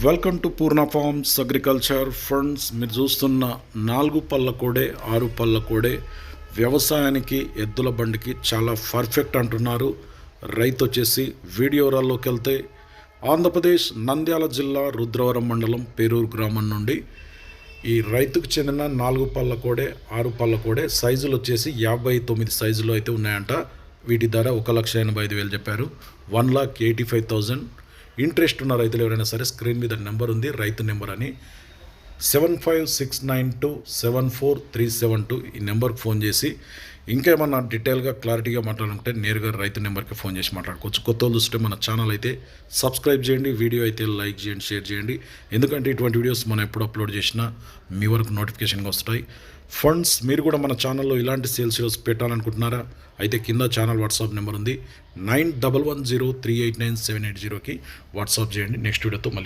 Welcome to Purna forms agriculture funds. మీరు చూస్తున్న 4 పళ్ళ కోడే 6 పళ్ళ కోడే వ్యవసాయానికి ఎద్దుల బండికి చాలా పర్ఫెక్ట్ అంటున్నారు రైతు. వచ్చేసి వీడియోరాల్లోకి వెళ్తే ఆంధ్రప్రదేశ్ నంద్యాల జిల్లా రుద్రవరం మండలం పేరూరు గ్రామం నుండి ఈ రైతుకు చెందిన 4 పళ్ళ కోడే 6 పళ్ళ కోడే సైజులు వచ్చేసి 59 సైజులో అయితే ఉన్నాయంట. వీటి ధర 1,85,000 చెప్పారు. 1,85,000. ఇంట్రెస్ట్ ఉన్న రైతులు ఎవరైనా సరే స్క్రీన్ మీద నెంబర్ ఉంది, రైతు నెంబర్ అని 7569274372 ఈ నెంబర్కి ఫోన్ చేసి ఇంకేమన్నా డీటెయిల్గా క్లారిటీగా మాట్లాడాలంటే నేరుగా రైతు నెంబర్కి ఫోన్ చేసి మాట్లాడుకోవచ్చు. కొత్త వాళ్ళు చూస్తే మన ఛానల్ అయితే సబ్స్క్రైబ్ చేయండి, వీడియో అయితే లైక్ చేయండి, షేర్ చేయండి. ఎందుకంటే ఇటువంటి వీడియోస్ మనం ఎప్పుడు అప్లోడ్ చేసినా మీ వరకు నోటిఫికేషన్గా వస్తాయి. ఫండ్స్ మీరు కూడా మన ఛానల్లో ఇలాంటి సేల్స్ వీడియోస్ పెట్టాలనుకుంటున్నారా? అయితే కింద ఛానల్ వాట్సాప్ నెంబర్ ఉంది, 9110389780కి వాట్సాప్ చేయండి. నెక్స్ట్ వీడియోతో మళ్ళీ